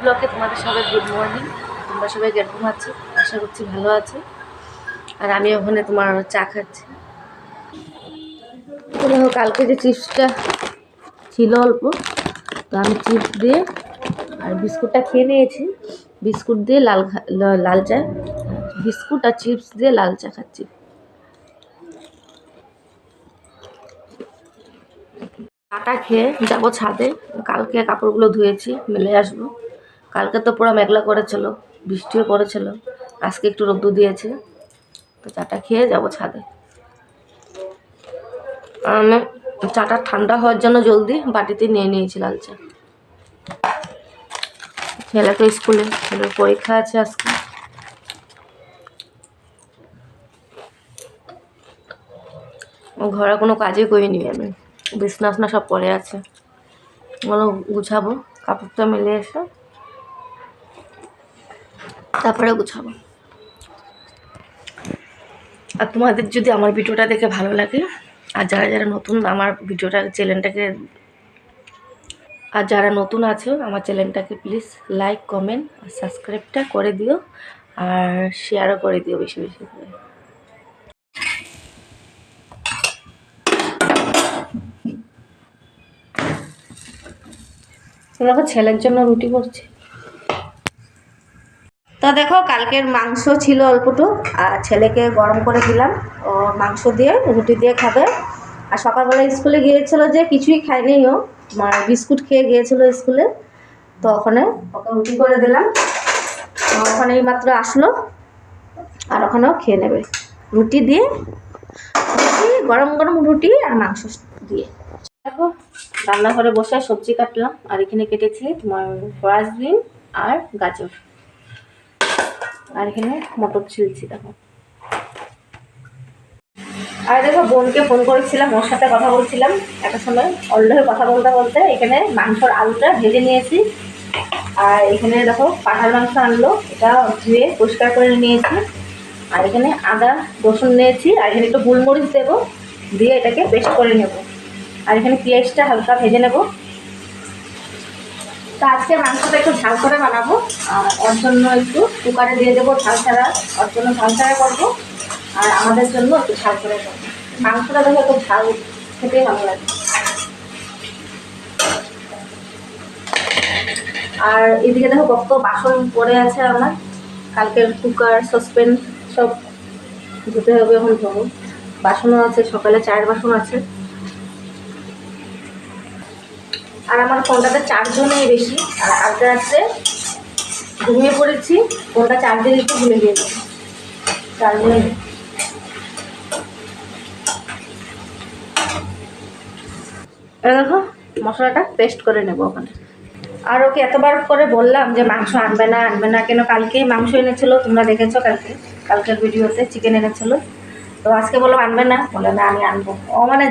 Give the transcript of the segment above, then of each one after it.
ব্লগে তোমাদের সবাই গুড মর্নিং। তোমরা সবাই কেরকম আছো? আশা করছি ভালো আছো। আর আমি ওখানে তোমার চা খাচ্ছি। তো দেখো, কালকে যে চিপসটা ছিল অল্প, তো আমি চিপস দিয়ে আর বিস্কুটটা খেয়ে নিয়েছি। বিস্কুট দিয়ে লাল চা, বিস্কুট আর চিপস দিয়ে লাল চা খাচ্ছি। চাটা খেয়ে যাবো ছাদে। কালকে কাপড়গুলো ধুয়েছি, মেলে আসবো। কালকে তো পুরো মেঘলা করেছিল, বৃষ্টিও পড়েছিল। আজকে একটু রোদ্দুর দিয়েছে, তো চাটা খেয়ে যাবো ছাদে। আমি চাটা ঠান্ডা হওয়ার জন্য জলদি বাটিতে নিয়ে নিয়েছি লাল চা। ছেলেকে স্কুলে, ছেলের পরীক্ষা আছে আজকে। ঘরে কোনো কাজই করিনি আমি, বিছনা আসনা সব পড়ে আছে, ওগুলো গুছাবো। কাপড়টা মেলে এসে তারপরে গুছাবো। আর তোমাদের যদি আমার ভিডিওটা দেখে ভালো লাগে, আর যারা যারা নতুন আমার আছো আমার চ্যানেলটাকে প্লিজ লাইক, কমেন্ট আর সাবস্ক্রাইবটা করে দিও, আর শেয়ারও করে দিও বেশি বেশি করে। দেখো, ছেলের জন্য রুটি করছি। তো দেখো, কালকের মাংস ছিল অল্পটু, আর ছেলেকে গরম করে দিলাম। ও মাংস দিয়ে রুটি দিয়ে খাবে। আর সকালবেলা স্কুলে গিয়েছিল, যে কিছুই খায়নি ও, বিস্কুট খেয়ে গিয়েছিল স্কুলে। তো ওখানে ওকে রুটি করে দিলাম। ওখানে এই মাত্র আসলো, আর ওখানেও খেয়ে নেবে রুটি দিয়ে, গরম গরম রুটি আর মাংস দিয়ে। দেখো, রান্নাঘরে বসে সবজি কাটলাম, আর এখানে কেটেছি তোমার ফ্রাসবিন আর গাজর, আর এখানে মটর ছিলছি। দেখো, আর দেখো, বোনকে ফোন করেছিলাম, ওর সাথে কথা বলছিলাম একটা সময়। অলরেডি কথা বলতে বলতে এখানে মাংসর আলুটা ভেজে নিয়েছি। আর এখানে দেখো, পাঠার মাংস আনলো, এটা ধুয়ে পরিষ্কার করে নিয়েছি। আর এখানে আদা রসুন নিয়েছি, আর এখানে একটু গোলমরিচ দেবো, দিয়ে এটাকে পেস্ট করে নেব। আর এখানে পেঁয়াজটা হালকা ভেজে নেব। তো আজকে মাংসটা একটু ঝাল করে বানাবো, আর ওর জন্য একটু কুকারে দিয়ে দেবো ঝাল ছাড়া। ওর জন্য ঝাল ছাড়া করবো, আর আমাদের জন্য একটু ঝাল করে করবো। মাংসটা দেখো একটু ঝাল খেতেই ভালো লাগে। আর এদিকে দেখো, কত বাসন পড়ে আছে আমার। কালকের কুকার, সসপ্যান সব ধুতে হবে, এখন ধোবো। বাসনও আছে, সকালে চায়ের বাসন আছে। আর আমার ফোনটাতে চার্জও নেই বেশি, আর কালকে রাত্রে ঘুমিয়ে পড়েছি, ফোনটা চার্জে দিতে ভুলে গিয়েছি, চার্জ নেই। এবার দেখো, মশলাটা পেস্ট করে নেবো ওখানে। আর ওকে এতবার করে বললাম যে মাংস আনবে না আনবে না কেন, কালকেই মাংস এনেছিল, তোমরা দেখেছো কালকের ভিডিওতে চিকেন এনেছিল। তো আজকে বললাম আনবে না, বলে না আমি আনবো। ও মানে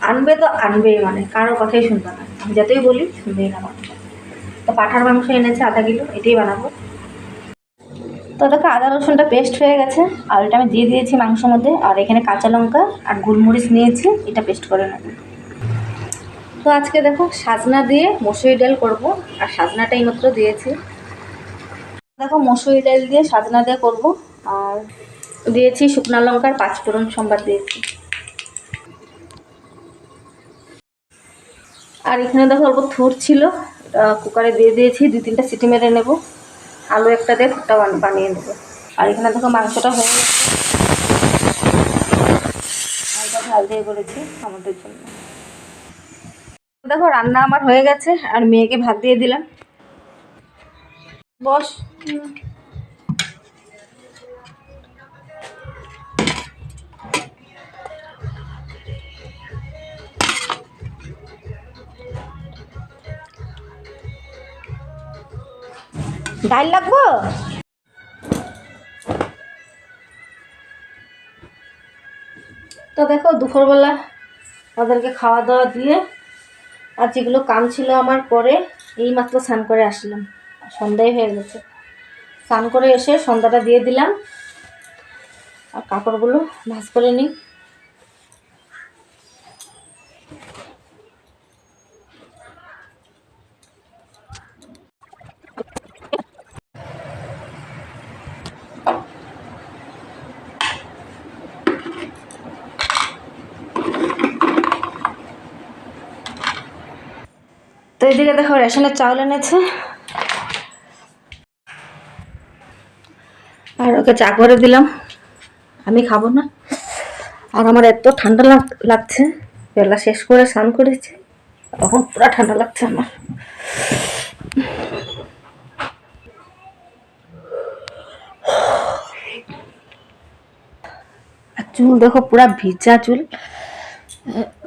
আনবে তো আনবেই, মানে কারোর কথাই শুনবে না, আমি যতই বলি শুনবেই না মাংস। তো পাঠার মাংস এনেছে আধা কিলো, এটাই বানাবো। তো দেখো, আদা রসুনটা পেস্ট হয়ে গেছে, আর এটা আমি দিয়ে দিয়েছি মাংসের মধ্যে। আর এখানে কাঁচা লঙ্কা আর গোলমরিচ নিয়েছি, এটা পেস্ট করে নেব। তো আজকে দেখো, সাজনা দিয়ে মসুরি ডাল করব, আর সাজনাটা এইমাত্র দিয়েছি। দেখো, মসুরি ডাল দিয়ে সাজনা দিয়ে করব, আর দিয়েছি শুকনো লঙ্কার 5 ফোড়ন সম্বাদ দিয়েছি। আর এখানে দেখো, অল্প থুর ছিল, কুকারে দিয়ে দিয়েছি, 2-3টা সিটি মেরে নেব। আলু একটা দিয়ে থুরটা বানিয়ে নেব। আর এখানে দেখো, মাংসটা হয়ে গেছে, হালকা ঝাল দিয়ে করেছি আমাদের জন্য। দেখো, রান্না আমার হয়ে গেছে, আর মেয়েকে ভাত দিয়ে দিলাম। বস। ডাল লাগবো। তো দেখো, দুপুরবেলা ওদেরকে খাওয়া দাওয়া দিয়ে, আর যেগুলো কাম ছিল আমার করে, এই মাত্র স্নান করে আসলাম, সন্ধ্যাই হয়ে গেছে। স্নান করে এসে সন্ধ্যাটা দিয়ে দিলাম, আর কাপড়গুলো ভাঁজ করে নিই। তো এদিকে দেখো রেশনের চাউল এনেছে, আর ওকে চা করে দিলাম, আমি খাবো না। আর আমার এত ঠান্ডা লাগছে, বেলা শেষ করে স্নান করেছি, তখন পুরো ঠান্ডা লাগছে আমার। আর চুল দেখো পুরা ভিজা চুল,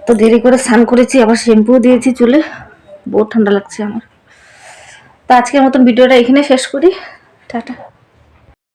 তো দেরি করে স্নান করেছি, আবার শ্যাম্পু দিয়েছি চুলে, বহুত ঠান্ডা লাগছে আমার। তো আজকের মতন ভিডিওটা এখানে শেষ করি, টাটা।